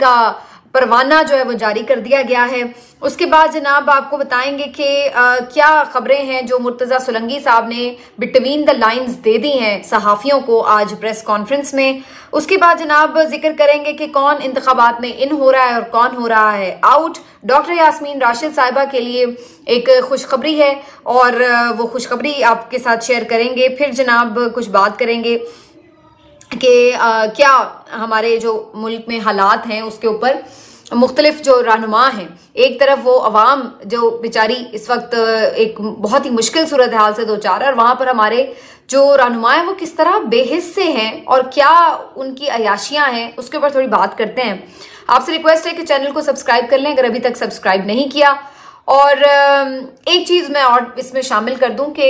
इसका परवाना जो है वो जारी कर दिया गया है। उसके बाद जनाब आपको बताएंगे कि क्या खबरें हैं जो मुर्तजा सुलंगी साहब ने बिटवीन द लाइंस दे दी हैं सहाफ़ियों को आज प्रेस कॉन्फ्रेंस में। उसके बाद जनाब जिक्र करेंगे कि कौन इंतखाबात में इन हो रहा है और कौन हो रहा है आउट। डॉक्टर यास्मीन राशिद साहिबा के लिए एक खुशखबरी है और वो खुशखबरी आपके साथ शेयर करेंगे। फिर जनाब कुछ बात करेंगे कि क्या हमारे जो मुल्क में हालात हैं उसके ऊपर मुख्तलिफ जो रहनुमा हैं, एक तरफ वो अवाम जो बेचारी इस वक्त एक बहुत ही मुश्किल सूरत हाल से दो चार है, और वहां पर हमारे जो रहनुमा हैं वो किस तरह बेहिस्से हैं और क्या उनकी अयाशियां हैं, उसके ऊपर थोड़ी बात करते हैं। आपसे रिक्वेस्ट है कि चैनल को सब्सक्राइब कर लें अगर अभी तक सब्सक्राइब नहीं किया। और एक चीज मैं और इसमें शामिल कर दूं कि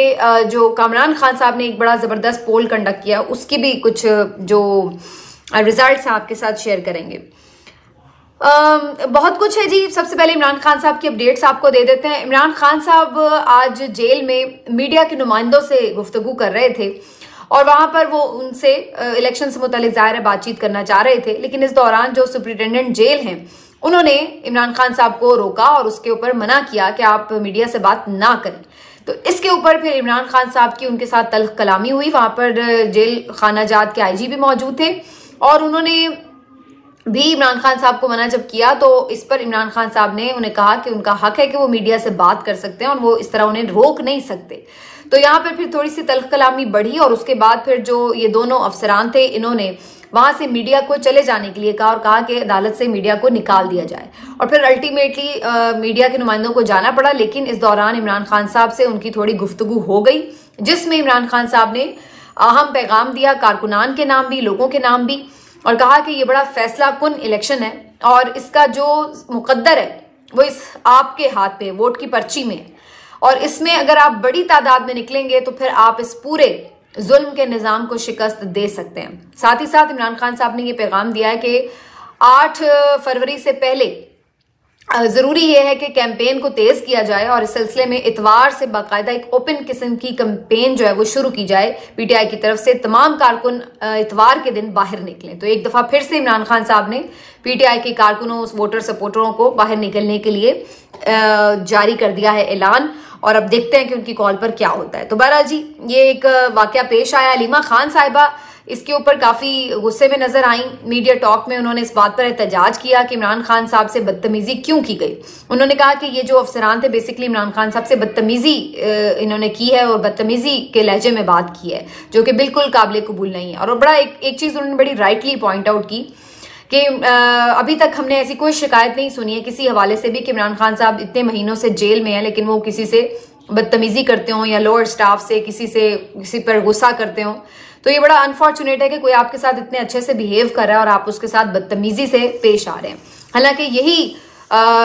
जो कामरान खान साहब ने एक बड़ा जबरदस्त पोल कंडक्ट किया, उसकी भी कुछ जो रिजल्ट्स हैं आपके साथ शेयर करेंगे। बहुत कुछ है जी। सबसे पहले इमरान खान साहब की अपडेट्स आपको दे देते हैं। इमरान खान साहब आज जेल में मीडिया के नुमाइंदों से गुफ्तगू कर रहे थे और वहां पर वो उनसे इलेक्शन से मुतालिक ज़ाहिर है बातचीत करना चाह रहे थे, लेकिन इस दौरान जो सुपरिटेंडेंट जेल हैं उन्होंने इमरान खान साहब को रोका और उसके ऊपर मना किया कि आप मीडिया से बात ना करें। तो इसके ऊपर फिर इमरान खान साहब की उनके साथ तल्ख कलामी हुई। वहां पर जेल खाना जात के आईजी भी मौजूद थे और उन्होंने भी इमरान खान साहब को मना जब किया तो इस पर इमरान खान साहब ने उन्हें कहा कि उनका हक है कि वो मीडिया से बात कर सकते हैं और वो इस तरह उन्हें रोक नहीं सकते। तो यहाँ पर फिर थोड़ी सी तल्ख कलामी बढ़ी और उसके बाद फिर जो ये दोनों अफसरान थे इन्होंने वहां से मीडिया को चले जाने के लिए कहा और कहा कि अदालत से मीडिया को निकाल दिया जाए और फिर अल्टीमेटली मीडिया के नुमाइंदों को जाना पड़ा। लेकिन इस दौरान इमरान खान साहब से उनकी थोड़ी गुफ्तगू हो गई जिसमें इमरान खान साहब ने अहम पैगाम दिया, कारकुनान के नाम भी, लोगों के नाम भी, और कहा कि ये बड़ा फैसला कुन इलेक्शन है और इसका जो मुकद्दर है वो इस आपके हाथ पे, वोट की पर्ची में है और इसमें अगर आप बड़ी तादाद में निकलेंगे तो फिर आप इस पूरे जुल्म के निज़ाम को शिकस्त दे सकते हैं। साथ ही साथ इमरान खान साहब ने ये पैगाम दिया है कि 8 फरवरी से पहले जरूरी ये है कि कैंपेन को तेज किया जाए और इस सिलसिले में इतवार से बाकायदा एक ओपन किस्म की कैंपेन जो है वो शुरू की जाए। पीटीआई की तरफ से तमाम कारकुन इतवार के दिन बाहर निकलें। तो एक दफा फिर से इमरान खान साहब ने पीटीआई के कारकुनों, वोटर सपोर्टरों को बाहर निकलने के लिए जारी कर दिया है ऐलान और अब देखते हैं कि उनकी कॉल पर क्या होता है। तो बहरहाल जी ये एक वाकया पेश आया। अलीमा खान साहिबा इसके ऊपर काफी गुस्से में नजर आई। मीडिया टॉक में उन्होंने इस बात पर एहतजाज किया कि इमरान खान साहब से बदतमीजी क्यों की गई। उन्होंने कहा कि ये जो अफसरान थे बेसिकली इमरान खान साहब से बदतमीजी इन्होंने की है और बदतमीजी के लहजे में बात की है जो कि बिल्कुल काबिल कबूल नहीं है। और बड़ा एक चीज उन्होंने बड़ी राइटली पॉइंट आउट की कि अभी तक हमने ऐसी कोई शिकायत नहीं सुनी है किसी हवाले से भी कि इमरान खान साहब इतने महीनों से जेल में हैं लेकिन वो किसी से बदतमीजी करते हो या लोअर स्टाफ से किसी पर गुस्सा करते हो। तो ये बड़ा अनफॉर्चुनेट है कि कोई आपके साथ इतने अच्छे से बिहेव कर रहा है और आप उसके साथ बदतमीजी से पेश आ रहे हैं। हालांकि यही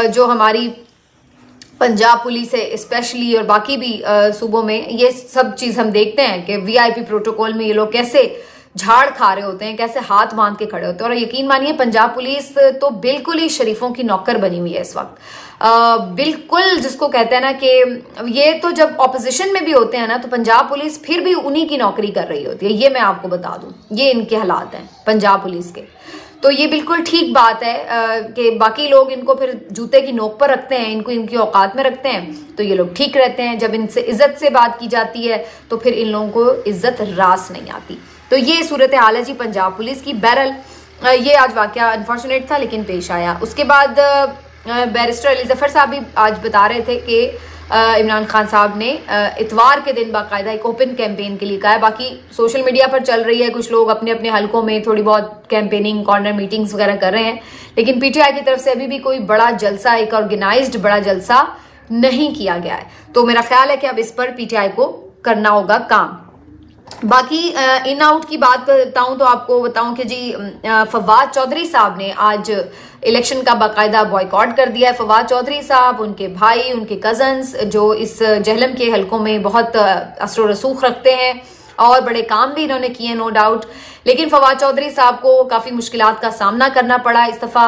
जो हमारी पंजाब पुलिस है स्पेशली और बाकी भी सूबों में ये सब चीज हम देखते हैं कि वीआईपी प्रोटोकॉल में ये लोग कैसे झाड़ खा रहे होते हैं, कैसे हाथ बांध के खड़े होते हैं। और यकीन मानिए पंजाब पुलिस तो बिल्कुल ही शरीफों की नौकर बनी हुई है इस वक्त। बिल्कुल जिसको कहते हैं ना कि ये तो जब ऑपोजिशन में भी होते हैं ना तो पंजाब पुलिस फिर भी उन्हीं की नौकरी कर रही होती है। ये मैं आपको बता दूं, ये इनके हालात हैं पंजाब पुलिस के। तो ये बिल्कुल ठीक बात है कि बाकी लोग इनको फिर जूते की नोक पर रखते हैं, इनको इनकी औकात में रखते हैं तो ये लोग ठीक रहते हैं। जब इनसे इज्जत से बात की जाती है तो फिर इन लोगों को इज्जत रास नहीं आती। तो ये सूरत हाल है जी पंजाब पुलिस की। बहरहाल ये आज वाकया अनफॉर्चुनेट था लेकिन पेश आया। उसके बाद बैरिस्टर अली जफर साहब भी आज बता रहे थे कि इमरान खान साहब ने इतवार के दिन बाकायदा एक ओपन कैंपेन के लिए कहा है। बाकी सोशल मीडिया पर चल रही है, कुछ लोग अपने अपने हलकों में थोड़ी बहुत कैंपेनिंग, कॉर्नर मीटिंग्स वगैरह कर रहे हैं, लेकिन पीटीआई की तरफ से अभी भी कोई बड़ा जलसा, एक ऑर्गेनाइज्ड बड़ा जलसा नहीं किया गया है। तो मेरा ख्याल है कि अब इस पर पीटीआई को करना होगा काम। बाकी इन आउट की बात बताऊं तो आपको बताऊं कि जी फवाद चौधरी साहब ने आज इलेक्शन का बाकायदा बॉयकॉट कर दिया है। फवाद चौधरी साहब, उनके भाई, उनके कजन्स जो इस जहलम के हलकों में बहुत असर रसूख रखते हैं और बड़े काम भी इन्होंने किए नो डाउट, लेकिन फवाद चौधरी साहब को काफी मुश्किलात का सामना करना पड़ा इस दफा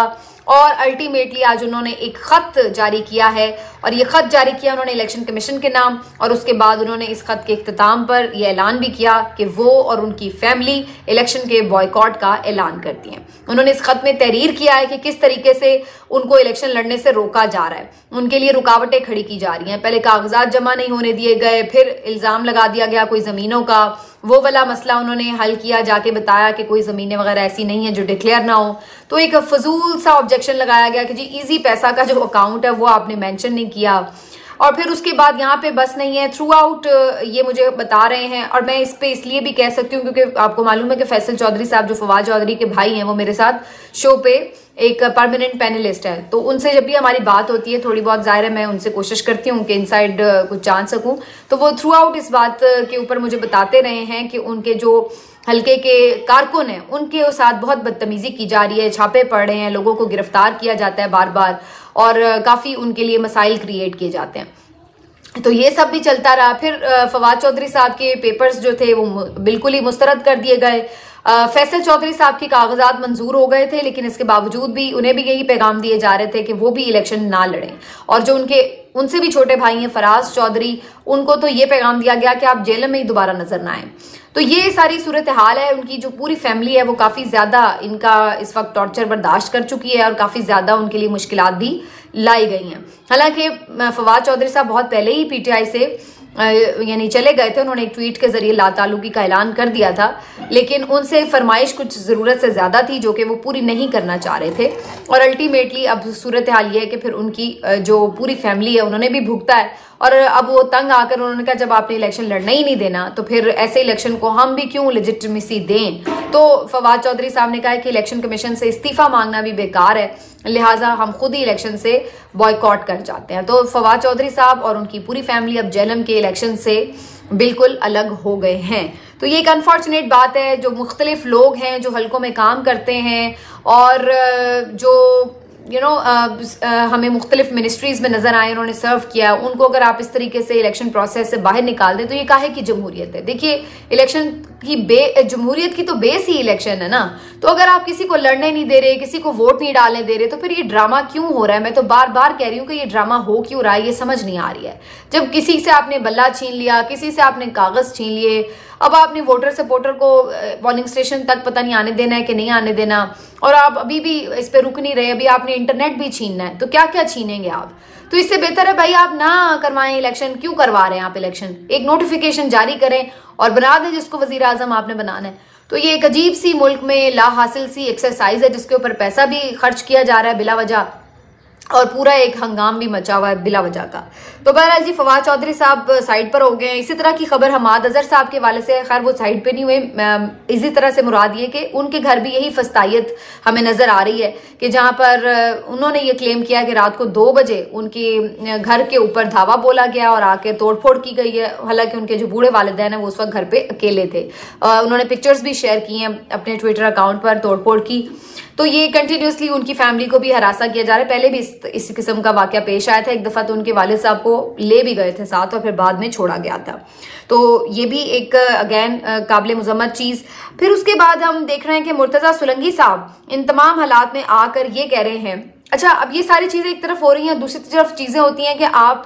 और अल्टीमेटली आज उन्होंने एक खत जारी किया है, और ये खत जारी किया उन्होंने इलेक्शन कमीशन के नाम, और उसके बाद उन्होंने इस खत के इख्तिताम पर यह ऐलान भी किया कि वो और उनकी फैमिली इलेक्शन के बॉयकॉट का ऐलान करती हैं। उन्होंने इस खत में तहरीर किया है कि किस तरीके से उनको इलेक्शन लड़ने से रोका जा रहा है, उनके लिए रुकावटें खड़ी की जा रही हैं। पहले कागजात जमा नहीं होने दिए गए, फिर इल्जाम लगा दिया गया कोई जमीनों का, वो वाला मसला उन्होंने हल किया, जाके बताया कि कोई जमीनें वगैरह ऐसी नहीं है जो डिक्लेयर ना हो। तो एक फजूल सा ऑब्जेक्शन लगाया गया कि जी इजी पैसा का जो अकाउंट है वो आपने मेंशन नहीं किया। और फिर उसके बाद यहाँ पे बस नहीं है, थ्रू आउट ये मुझे बता रहे हैं, और मैं इस पे इसलिए भी कह सकती हूँ क्योंकि आपको मालूम है कि फैसल चौधरी साहब जो फवाद चौधरी के भाई हैं वो मेरे साथ शो पे एक परमानेंट पैनलिस्ट है, तो उनसे जब भी हमारी बात होती है थोड़ी बहुत, जाहिर है मैं उनसे कोशिश करती हूँ कि इनसाइड कुछ जान सकूं, तो वो थ्रू आउट इस बात के ऊपर मुझे बताते रहे हैं कि उनके जो हल्के के कारकुन हैं उनके साथ बहुत बदतमीजी की जा रही है, छापे पड़ रहे हैं, लोगों को गिरफ्तार किया जाता है बार बार, और काफी उनके लिए मसाइल क्रिएट किए जाते हैं। तो ये सब भी चलता रहा। फिर फवाद चौधरी साहब के पेपर्स जो थे वो बिल्कुल ही मुस्तरद कर दिए गए। फैसल चौधरी साहब के कागजात मंजूर हो गए थे, लेकिन इसके बावजूद भी उन्हें भी यही पैगाम दिए जा रहे थे कि वो भी इलेक्शन ना लड़ें। और जो उनसे भी छोटे भाई हैं फराज चौधरी, उनको तो ये पैगाम दिया गया कि आप जेल में ही दोबारा नजर ना आए। तो ये सारी सूरत हाल है। उनकी जो पूरी फैमिली है वो काफी ज्यादा इनका इस वक्त टॉर्चर बर्दाश्त कर चुकी है, और काफी ज्यादा उनके लिए मुश्किलात भी लाई गई हैं। हालांकि फवाद चौधरी साहब बहुत पहले ही पीटीआई से यानी चले गए थे, उन्होंने एक ट्वीट के जरिए लाताल्लुकी का ऐलान कर दिया था, लेकिन उनसे फरमाइश कुछ जरूरत से ज्यादा थी जो कि वो पूरी नहीं करना चाह रहे थे। और अल्टीमेटली अब सूरत हाल ये है कि फिर उनकी जो पूरी फैमिली है उन्होंने भी भुगता है, और अब वो तंग आकर उन्होंने कहा जब आपने इलेक्शन लड़ना ही नहीं देना तो फिर ऐसे इलेक्शन को हम भी क्यों लेजिटिमेसी दें। तो फवाद चौधरी साहब ने कहा कि इलेक्शन कमीशन से इस्तीफा मांगना भी बेकार है, लिहाजा हम खुद ही इलेक्शन से बॉयकॉट कर जाते हैं। तो फवाद चौधरी साहब और उनकी पूरी फैमिली अब जेलम के इलेक्शन से बिल्कुल अलग हो गए हैं। तो ये एक अनफॉर्चुनेट बात है। जो मुख्तलिफ लोग हैं जो हल्कों में काम करते हैं और जो हमें मुख्तलिफ मिनिस्ट्रीज में नजर आए, उन्होंने सर्व किया, उनको अगर आप इस तरीके से इलेक्शन प्रोसेस से बाहर निकाल दें तो ये काहे की जमहूरियत है। देखिए इलेक्शन की जमहूरियत की तो बेस ही इलेक्शन है ना। तो अगर आप किसी को लड़ने नहीं दे रहे, किसी को वोट नहीं डालने दे रहे, तो फिर ये ड्रामा क्यों हो रहा है। मैं तो बार बार कह रही हूँ कि ये ड्रामा हो क्यों रहा है, ये समझ नहीं आ रही है। जब किसी से आपने बल्ला छीन लिया, किसी से आपने कागज छीन लिए, अब आपने वोटर सपोर्टर को पोलिंग स्टेशन तक पता नहीं आने देना है कि नहीं आने देना, और आप अभी भी इस पे रुक नहीं रहे, अभी आपने इंटरनेट भी छीनना है, तो क्या क्या छीनेंगे आप। तो इससे बेहतर है भाई आप ना करवाएं इलेक्शन। क्यों करवा रहे हैं आप इलेक्शन, एक नोटिफिकेशन जारी करें और बना दें जिसको वजीर आजम आपने बनाना है। तो ये एक अजीब सी मुल्क में ला हासिल सी एक्सरसाइज है जिसके ऊपर पैसा भी खर्च किया जा रहा है बिला वजह, और पूरा एक हंगाम भी मचा हुआ है बिला वजह का। तो बहरहाल जी फवाद चौधरी साहब साइड पर हो गए हैं। इसी तरह की खबर हमाद अजहर साहब के वाले से, खैर वो साइड पे नहीं हुए, इसी तरह से मुराद ये कि उनके घर भी यही फस्तायत हमें नजर आ रही है कि जहां पर उन्होंने ये क्लेम किया कि रात को 2 बजे उनके घर के ऊपर धावा बोला गया और आके तोड़फोड़ की गई है। हालांकि उनके जो बूढ़े वालिदैन है वो उस वक्त घर पे अकेले थे। उन्होंने पिक्चर्स भी शेयर की हैं अपने ट्विटर अकाउंट पर तोड़फोड़ की। तो ये कंटिन्यूसली उनकी फैमिली को भी हरासा किया जा रहा है। पहले भी इस किस्म का वाकया पेश आया था। एक दफा तो उनके वालिद साहब को ले भी गए थे साथ और फिर बाद में छोड़ा गया था। तो ये भी एक अगेन काबिल मुजम्मत चीज। फिर उसके बाद हम देख रहे हैं कि मुर्तजा सुलंगी साहब इन तमाम हालात में आकर ये कह रहे हैं, अच्छा अब ये सारी चीजें एक तरफ हो रही हैं, दूसरी तरफ चीजें होती हैं कि आप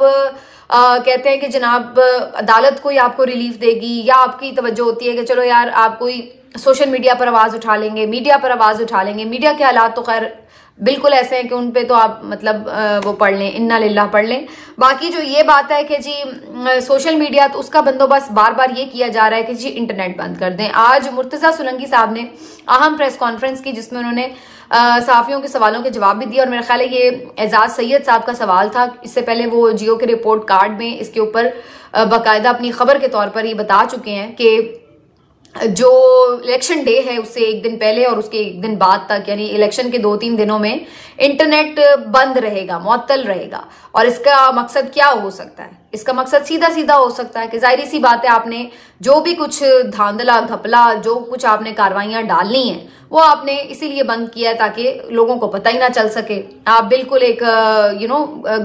कहते हैं कि जनाब अदालत कोई आपको रिलीफ देगी, या आपकी तवज्जो होती है कि चलो यार आप कोई सोशल मीडिया पर आवाज उठा लेंगे, मीडिया पर आवाज उठा लेंगे। मीडिया के हालात तो खैर बिल्कुल ऐसे हैं कि उन पे तो आप मतलब वो पढ़ लें, इन्ना लिल्लाह पढ़ लें। बाकी जो ये बात है कि जी सोशल मीडिया, तो उसका बंदोबस्त बार बार ये किया जा रहा है कि जी इंटरनेट बंद कर दें। आज मुर्तजा सुलंगी साहब ने अहम प्रेस कॉन्फ्रेंस की जिसमें उन्होंने सहाफियों के सवालों के जवाब भी दिया, और मेरा ख्याल है ये एजाज सैयद साहब का सवाल था। इससे पहले वो जियो के रिपोर्ट कार्ड में इसके ऊपर बाकायदा अपनी खबर के तौर पर ये बता चुके हैं कि जो इलेक्शन डे है उससे एक दिन पहले और उसके एक दिन बाद तक, यानी इलेक्शन के 2-3 दिनों में इंटरनेट बंद रहेगा, मुअत्तल रहेगा। और इसका मकसद क्या हो सकता है? इसका मकसद सीधा सीधा हो सकता है कि जाहिर सी बात है आपने जो भी कुछ धांधला घपला जो कुछ आपने कार्रवाइयां डालनी है वो आपने इसीलिए बंद किया है ताकि लोगों को पता ही ना चल सके। आप बिल्कुल एक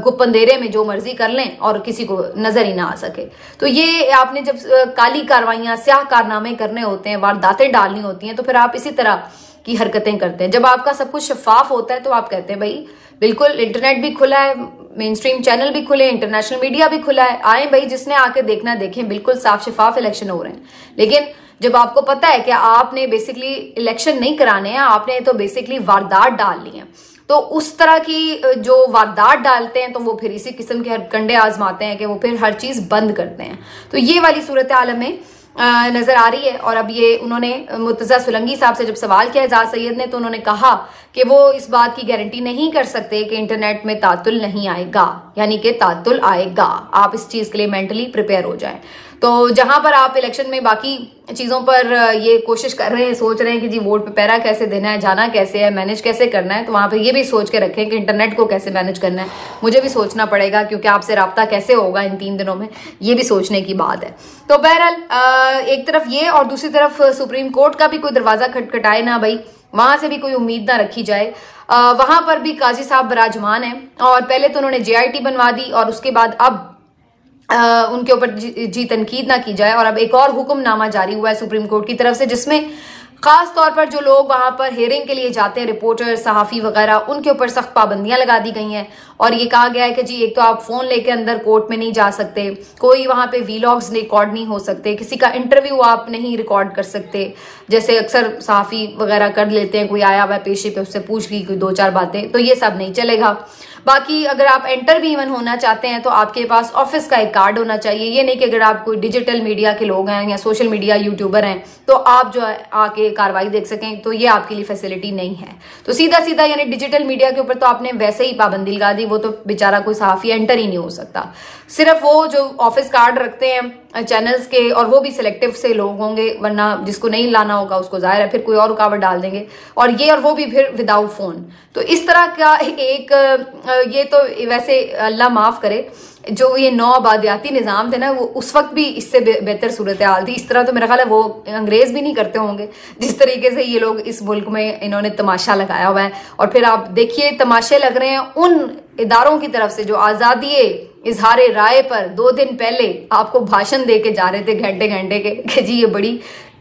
गुप्त अंधेरे में जो मर्जी कर लें और किसी को नजर ही ना आ सके। तो ये आपने जब काली कार्रवाइयां, स्याह कारनामे करने होते हैं, वारदातें डालनी होती हैं, तो फिर आप इसी तरह की हरकतें करते हैं। जब आपका सब कुछ शफाफ होता है तो आप कहते हैं भाई बिल्कुल, इंटरनेट भी खुला है, मेन स्ट्रीम चैनल भी खुले हैं, इंटरनेशनल मीडिया भी खुला है, आए भाई जिसने आके देखना देखें, बिल्कुल साफ शफाफ इलेक्शन हो रहे हैं। लेकिन जब आपको पता है कि आपने बेसिकली इलेक्शन नहीं कराने हैं, आपने तो बेसिकली वारदात डालनी है, तो उस तरह की जो वारदात डालते हैं तो वो फिर इसी किस्म के हरकंडे आजमाते हैं कि वो फिर हर चीज बंद करते हैं। तो ये वाली सूरत हाल में नजर आ रही है। और अब ये उन्होंने मुर्तजा सुलंगी साहब से जब सवाल किया एजाज सैयद ने, तो उन्होंने कहा कि वो इस बात की गारंटी नहीं कर सकते कि इंटरनेट में तातुल नहीं आएगा, यानी कि तातुल आएगा, आप इस चीज के लिए मेंटली प्रिपेयर हो जाएं। तो जहां पर आप इलेक्शन में बाकी चीजों पर ये कोशिश कर रहे हैं, सोच रहे हैं कि जी वोट पे पैरा कैसे देना है, जाना कैसे है, मैनेज कैसे करना है, तो वहां पे ये भी सोच के रखें कि इंटरनेट को कैसे मैनेज करना है। मुझे भी सोचना पड़ेगा क्योंकि आपसे रब्ता कैसे होगा इन 3 दिनों में, ये भी सोचने की बात है। तो बहरहाल एक तरफ ये और दूसरी तरफ सुप्रीम कोर्ट का भी कोई दरवाजा खटखटाए ना भाई, वहां से भी कोई उम्मीद ना रखी जाए। वहां पर भी काजी साहब बराजमान है और पहले तो उन्होंने JIT बनवा दी और उसके बाद अब उनके ऊपर जी तनकीद ना की जाए। और अब एक और हुक्मनामा जारी हुआ है सुप्रीम कोर्ट की तरफ से, जिसमें खास तौर पर जो लोग वहां पर हेयरिंग के लिए जाते हैं, रिपोर्टर, सहाफी वगैरह, उनके ऊपर सख्त पाबंदियां लगा दी गई हैं। और ये कहा गया है कि जी एक तो आप फोन लेके अंदर कोर्ट में नहीं जा सकते, कोई वहां पे वीलॉग्स रिकॉर्ड नहीं हो सकते, किसी का इंटरव्यू आप नहीं रिकॉर्ड कर सकते, जैसे अक्सर सहाफी वगैरह कर लेते हैं, कोई आया हुआ है पेशे पे उससे पूछ ली कोई 2-4 बातें, तो ये सब नहीं चलेगा। बाकी अगर आप एंटर भी इवन होना चाहते हैं तो आपके पास ऑफिस का एक कार्ड होना चाहिए। ये नहीं कि अगर आप कोई डिजिटल मीडिया के लोग हैं या सोशल मीडिया यूट्यूबर हैं तो आप जो है आके कार्रवाई देख सकें, तो ये आपके लिए फैसिलिटी नहीं है। तो सीधा सीधा यानी डिजिटल मीडिया के ऊपर तो आपने वैसे ही पाबंदी लगा दी, वो तो बेचारा कोई सहाफी एंटर ही नहीं हो सकता। सिर्फ वो जो ऑफिस कार्ड रखते हैं चैनल्स के, और वो भी सिलेक्टिव से लोग होंगे, वरना जिसको नहीं लाना होगा उसको जाहिर है फिर कोई और रुकावट डाल देंगे, और वो भी फिर विदाउट फोन। तो इस तरह का एक ये तो वैसे अल्लाह माफ करे जो ये नौ आबादियाती निज़ाम थे ना, वो उस वक्त भी इससे बेहतर सूरत हाल थी। इस तरह तो मेरा ख्याल है वो अंग्रेज भी नहीं करते होंगे जिस तरीके से ये लोग इस मुल्क में इन्होंने तमाशा लगाया हुआ है। और फिर आप देखिए तमाशे लग रहे हैं उन इदारों की तरफ से जो आज़ादी इजहार राय पर 2 दिन पहले आपको भाषण दे के जा रहे थे घंटे घंटे के कि जी ये बड़ी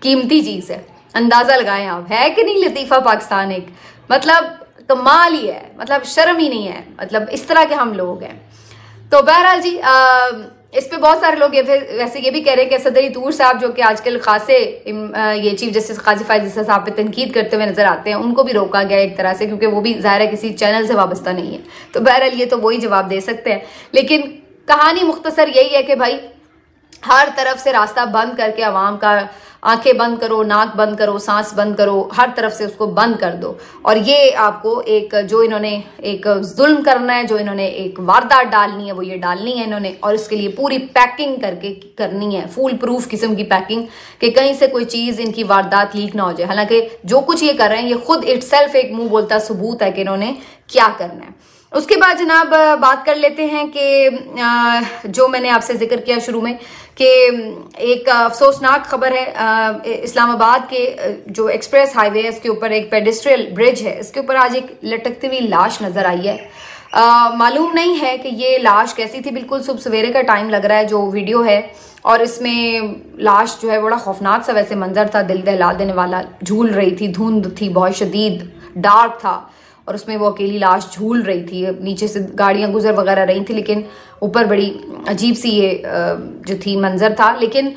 कीमती चीज है। अंदाजा लगाएं आप, है कि नहीं लतीफा पाकिस्तान एक, मतलब कमाल ही है, मतलब शर्म ही नहीं है, मतलब इस तरह के हम लोग हैं। तो बहरहाल जी इस पे बहुत सारे लोग वैसे ये भी कह रहे हैं कि सदरी तूर साहब जो कि आजकल खासे ये चीफ जस्टिस काजी फायज ईसा साहब पे तनकीद करते हुए नजर आते हैं, उनको भी रोका गया एक तरह से, क्योंकि वो भी ज़ाहिर है किसी चैनल से वाबस्ता नहीं है। तो बहरहाल ये तो वही जवाब दे सकते हैं, लेकिन कहानी मुख्तसर यही है कि भाई हर तरफ से रास्ता बंद करके आवाम का आंखें बंद करो, नाक बंद करो, सांस बंद करो, हर तरफ से उसको बंद कर दो। और ये आपको एक जो इन्होंने एक जुल्म करना है, जो इन्होंने एक वारदात डालनी है, वो ये डालनी है इन्होंने, और इसके लिए पूरी पैकिंग करके करनी है, फुल प्रूफ किस्म की पैकिंग, कि कहीं से कोई चीज इनकी वारदात लीक ना हो जाए। हालांकि जो कुछ ये कर रहे हैं ये खुद इटसेल्फ एक मुंह बोलता सबूत है कि इन्होंने क्या करना है। उसके बाद जनाब बात कर लेते हैं कि जो मैंने आपसे जिक्र किया शुरू में कि एक अफसोसनाक खबर है, इस्लामाबाद के जो एक्सप्रेस हाईवे है इसके ऊपर एक पेडेस्ट्रियल ब्रिज है, इसके ऊपर आज एक लटकती हुई लाश नजर आई है। मालूम नहीं है कि ये लाश कैसी थी, बिल्कुल सुबह सवेरे का टाइम लग रहा है जो वीडियो है, और इसमें लाश जो है बड़ा खौफनाक सा वैसे मंजर था, दिल दहला देने वाला, झूल रही थी, धुंध थी, बहुत शदीद डार्क था, और उसमें वो अकेली लाश झूल रही थी, नीचे से गाड़ियां गुजर वगैरह रही थी, लेकिन ऊपर बड़ी अजीब सी ये जो थी मंजर था। लेकिन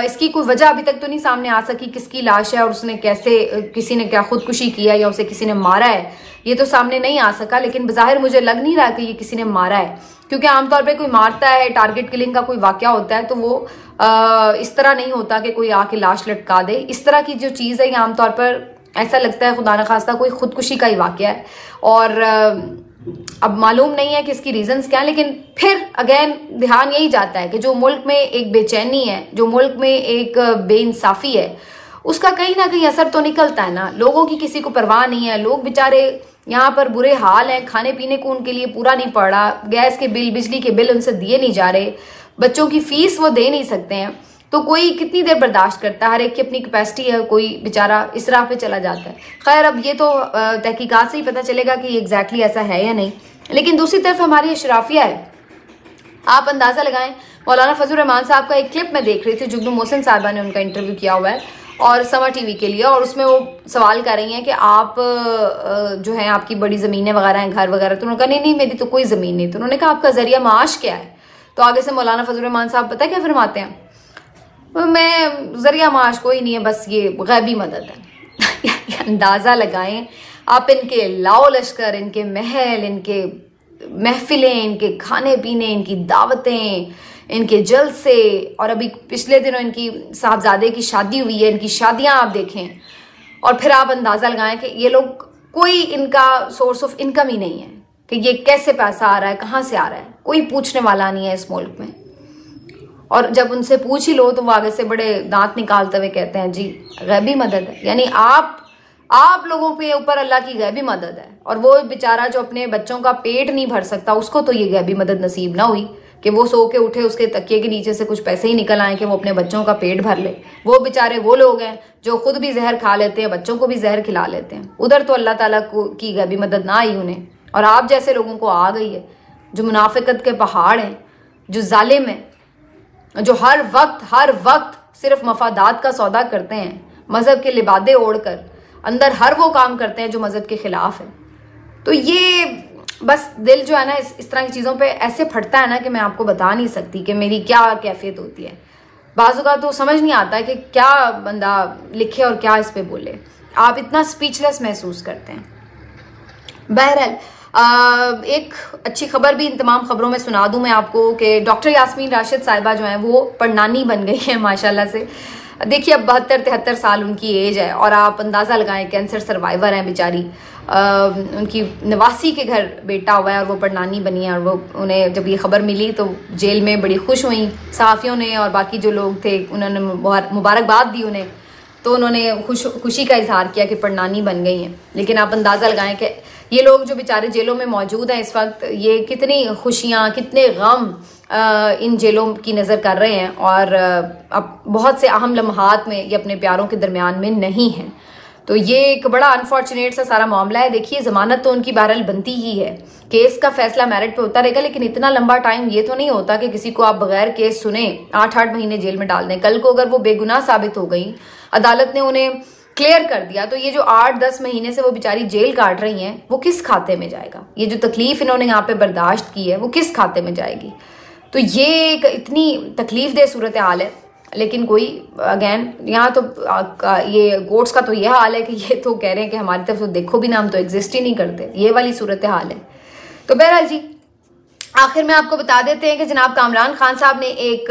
इसकी कोई वजह अभी तक तो नहीं सामने आ सकी, किसकी लाश है और उसने कैसे, किसी ने क्या खुदकुशी किया या उसे किसी ने मारा है, ये तो सामने नहीं आ सका। लेकिन बज़ाहिर मुझे लग नहीं रहा कि ये किसी ने मारा है, क्योंकि आमतौर पर कोई मारता है, टारगेट किलिंग का कोई वाकया होता है तो वो इस तरह नहीं होता कि कोई आके लाश लटका दे। इस तरह की जो चीज़ है ये आमतौर पर ऐसा लगता है खुदा न खास्ता कोई खुदकुशी का ही वाकया है, और अब मालूम नहीं है कि इसकी रीजंस क्या है। लेकिन फिर अगेन ध्यान यही जाता है कि जो मुल्क में एक बेचैनी है, जो मुल्क में एक बेइंसाफी है, उसका कहीं ना कहीं असर तो निकलता है ना। लोगों की किसी को परवाह नहीं है, लोग बेचारे यहाँ पर बुरे हाल हैं, खाने पीने को उनके लिए पूरा नहीं पड़ रहा, गैस के बिल, बिजली के बिल उनसे दिए नहीं जा रहे, बच्चों की फीस वो दे नहीं सकते हैं, तो कोई कितनी देर बर्दाश्त करता है, हर एक की अपनी कैपेसिटी है, कोई बेचारा इस राह पे चला जाता है। खैर अब ये तो तहकीकात से ही पता चलेगा कि एग्जैक्टली ऐसा है या नहीं। लेकिन दूसरी तरफ हमारी अशराफिया है, आप अंदाजा लगाएं, मौलाना फजल रहमान साहब का एक क्लिप मैं देख रही थी, जुगनू मोहसिन साहबा ने उनका इंटरव्यू किया हुआ है, और समा टीवी के लिए, और उसमें वो सवाल कर रही हैं कि आप जो है आपकी बड़ी ज़मीनें वगैरह हैं, घर वगैरह। तो उन्होंने कहा नहीं नहीं मेरी तो कोई ज़मीन नहीं। तो उन्होंने कहा आपका ज़रिया माश क्या है? तो आगे से मौलाना फजल रहमान साहब पता है क्या फरमाते हैं? मैं ज़रिया माश कोई नहीं है, बस ये गैबी मदद है। अंदाज़ा लगाएं आप, इनके लाओ लश्कर, इनके महल, इनके महफिलें, इनके खाने पीने, इनकी दावतें, इनके जलसे, और अभी पिछले दिनों इनकी साहबजादे की शादी हुई है, इनकी शादियां आप देखें, और फिर आप अंदाज़ा लगाएं कि ये लोग कोई इनका सोर्स ऑफ इनकम ही नहीं है कि ये कैसे पैसा आ रहा है, कहाँ से आ रहा है, कोई पूछने वाला नहीं है इस मुल्क में। और जब उनसे पूछ ही लो तो वो आगे से बड़े दांत निकालते हुए कहते हैं जी गैबी मदद है। यानी आप लोगों के ऊपर अल्लाह की गैबी मदद है, और वो बेचारा जो अपने बच्चों का पेट नहीं भर सकता उसको तो ये गैबी मदद नसीब ना हुई कि वो सो के उठे उसके तकिए के नीचे से कुछ पैसे ही निकल आए कि वो अपने बच्चों का पेट भर ले। वो बेचारे वो लोग हैं जो खुद भी जहर खा लेते हैं, बच्चों को भी जहर खिला लेते हैं। उधर तो अल्लाह ताला की गैबी मदद ना आई उन्हें, और आप जैसे लोगों को आ गई है जो मुनाफिकत के पहाड़ हैं, जो जालिम है, जो हर वक्त सिर्फ मफादात का सौदा करते हैं, मजहब के लिबादे ओढ़कर अंदर हर वो काम करते हैं जो मजहब के खिलाफ है। तो ये बस दिल जो है ना इस तरह की चीज़ों पे ऐसे फटता है ना कि मैं आपको बता नहीं सकती कि मेरी क्या कैफियत होती है। बाज़ों का तो समझ नहीं आता है कि क्या बंदा लिखे और क्या इस पे बोले, आप इतना स्पीचलेस महसूस करते हैं। बहरहाल एक अच्छी खबर भी इन तमाम खबरों में सुना दूं मैं आपको कि डॉक्टर यास्मीन राशिद साहिबा जो हैं वो पढ़नानी बन गई हैं माशाल्लाह से। देखिए अब 72-73 साल उनकी एज है, और आप अंदाज़ा लगाएं कैंसर सर्वाइवर हैं बेचारी। उनकी नवासी के घर बेटा हुआ है और वो पढ़नानी बनी है, और वो उन्हें जब ये खबर मिली तो जेल में बड़ी खुश हुई सहाफ़ियों ने, और बाकी जो लोग थे उन्होंने मुबारकबाद दी उन्हें। तो उन्होंने खुशी का इजहार किया कि पढ़नानी बन गई हैं। लेकिन आप अंदाज़ा लगाएं कि ये लोग जो बेचारे जेलों में मौजूद हैं इस वक्त, ये कितनी खुशियाँ कितने गम इन जेलों की नज़र कर रहे हैं, और अब बहुत से अहम लम्हात में ये अपने प्यारों के दरमियान में नहीं हैं। तो ये एक बड़ा अनफॉर्चुनेट सा सारा मामला है। देखिए ज़मानत तो उनकी बहरहाल बनती ही है, केस का फैसला मेरिट पे होता रहेगा, लेकिन इतना लंबा टाइम ये तो नहीं होता कि किसी को आप बगैर केस सुने 8-8 महीने जेल में डाल दें। कल को अगर वो बेगुनाह साबित हो गई, अदालत ने उन्हें क्लियर कर दिया, तो ये जो 8-10 महीने से वो बेचारी जेल काट रही हैं वो किस खाते में जाएगा? ये जो तकलीफ इन्होंने यहाँ पे बर्दाश्त की है वो किस खाते में जाएगी? तो ये एक इतनी तकलीफ दे सूरत हाल है। लेकिन कोई अगेन यहाँ तो ये गोट्स का तो ये हाल है कि ये तो कह रहे हैं कि हमारी तरफ तो देखो भी ना, हम तो एग्जिस्ट ही नहीं करते, ये वाली सूरत हाल है। तो बहरहाल जी आखिर में आपको बता देते हैं कि जनाब कामरान खान साहब ने एक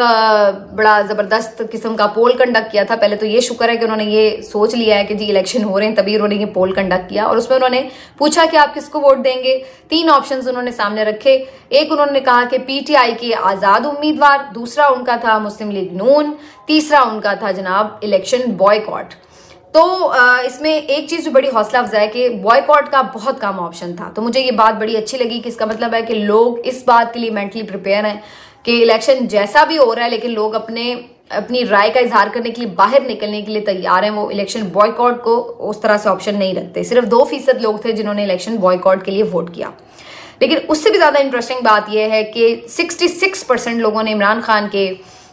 बड़ा ज़बरदस्त किस्म का पोल कंडक्ट किया था। पहले तो ये शुक्र है कि उन्होंने ये सोच लिया है कि जी इलेक्शन हो रहे हैं, तभी उन्होंने ये पोल कंडक्ट किया, और उसमें उन्होंने पूछा कि आप किसको वोट देंगे। 3 ऑप्शंस उन्होंने सामने रखे। एक उन्होंने कहा कि पीटीआई के आज़ाद उम्मीदवार, दूसरा उनका था मुस्लिम लीग नून, तीसरा उनका था जनाब इलेक्शन बॉयकॉट। तो इसमें एक चीज़ जो बड़ी हौसला अफजा है कि बॉयकॉट का बहुत कम ऑप्शन था। तो मुझे ये बात बड़ी अच्छी लगी कि इसका मतलब है कि लोग इस बात के लिए मेंटली प्रिपेयर हैं कि इलेक्शन जैसा भी हो रहा है, लेकिन लोग अपनी राय का इजहार करने के लिए बाहर निकलने के लिए तैयार हैं। वो इलेक्शन बॉयकॉट को उस तरह से ऑप्शन नहीं रखते। सिर्फ 2% लोग थे जिन्होंने इलेक्शन बॉयकॉट के लिए वोट किया। लेकिन उससे भी ज़्यादा इंटरेस्टिंग बात यह है कि 66% लोगों ने इमरान खान के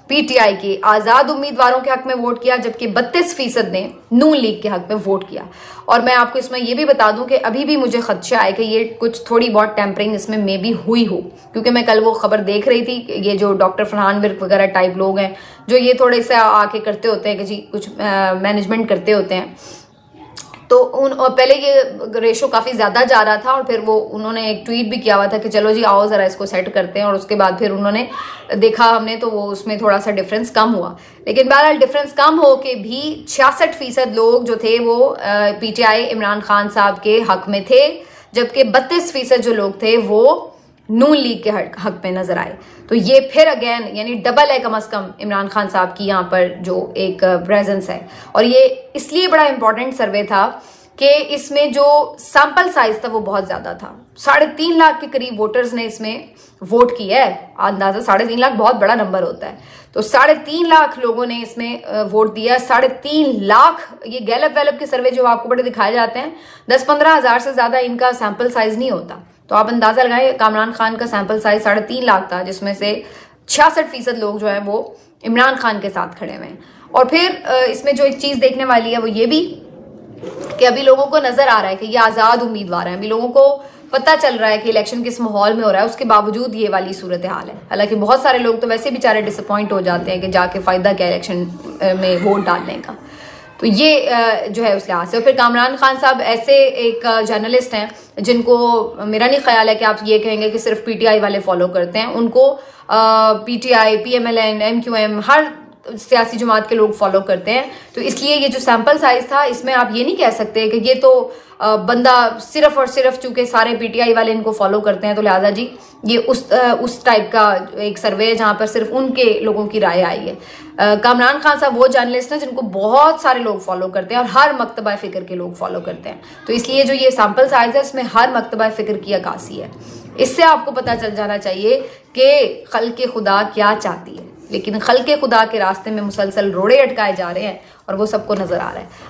पीटीआई के आज़ाद उम्मीदवारों के हक में वोट किया, जबकि 32% ने नून लीग के हक में वोट किया। और मैं आपको इसमें यह भी बता दूं कि अभी भी मुझे खदशा है कि ये कुछ थोड़ी बहुत टेम्परिंग इसमें मे भी हुई हो, क्योंकि मैं कल वो खबर देख रही थी कि ये जो डॉक्टर फरहान विर्क वगैरह टाइप लोग हैं जो ये थोड़े से आके करते होते हैं कि जी कुछ मैनेजमेंट करते होते हैं, तो पहले ये रेशो काफ़ी ज़्यादा जा रहा था, और फिर वो उन्होंने एक ट्वीट भी किया हुआ था कि चलो जी आओ ज़रा इसको सेट करते हैं, और उसके बाद फिर उन्होंने देखा हमने तो वो उसमें थोड़ा सा डिफरेंस कम हुआ। लेकिन बहरहाल डिफरेंस कम हो के भी 66% लोग जो थे वो पीटीआई इमरान खान साहब के हक में थे, जबकि 32% जो लोग थे वो नून लीग के हक में नजर आए। तो ये फिर अगेन यानी डबल है कम से कम इमरान खान साहब की यहाँ पर जो एक प्रेजेंस है। और ये इसलिए बड़ा इंपॉर्टेंट सर्वे था कि इसमें जो सैंपल साइज था वो बहुत ज्यादा था। 3.5 लाख के करीब वोटर्स ने इसमें वोट किया है। अंदाजा 3.5 लाख बहुत बड़ा नंबर होता है। तो 3.5 लाख लोगों ने इसमें वोट दिया। 3.5 लाख, ये गैलप वैलप के सर्वे जो आपको बड़े दिखाए जाते हैं 10-15 हज़ार से ज्यादा इनका सैंपल साइज नहीं होता। तो आप अंदाजा लगाएं कामरान खान का सैंपल साइज 3.5 लाख था, जिसमें से 66% लोग जो है वो इमरान खान के साथ खड़े हुए हैं। और फिर इसमें जो एक चीज देखने वाली है वो ये भी कि अभी लोगों को नजर आ रहा है कि ये आजाद उम्मीदवार हैं, अभी लोगों को पता चल रहा है कि इलेक्शन किस माहौल में हो रहा है, उसके बावजूद ये वाली सूरत हाल है। हालांकि बहुत सारे लोग तो वैसे बेचारे डिसअपॉइंट हो जाते हैं कि जाके फायदा क्या इलेक्शन में वोट डालने का। तो ये जो है उस लिहाज से। और फिर कामरान खान साहब ऐसे एक जर्नलिस्ट हैं जिनको मेरा नहीं ख्याल है कि आप ये कहेंगे कि सिर्फ पीटीआई वाले फॉलो करते हैं, उनको पीटीआई, पीएमएलएन, एमक्यूएम, हर सियासी जमात के लोग फॉलो करते हैं। तो इसलिए ये जो सैंपल साइज था इसमें आप ये नहीं कह सकते कि ये तो बंदा सिर्फ और सिर्फ चूंकि सारे पीटीआई वाले इनको फॉलो करते हैं तो लिहाजा जी ये उस टाइप का एक सर्वे है जहां पर सिर्फ उनके लोगों की राय आई है। कामरान खान साहब वो जर्नलिस्ट हैं जिनको बहुत सारे लोग फॉलो करते हैं और हर मकतबा फिक्र के लोग फॉलो करते हैं। तो इसलिए जो ये सैंपल साइज है इसमें हर मकतबा फिक्र की अक्कासी है। इससे आपको पता चल जाना चाहिए कि खल्क़े खुदा क्या चाहती है, लेकिन खल्क़े खुदा के रास्ते में मुसलसल रोड़े अटकाए जा रहे हैं और वो सबको नजर आ रहा है।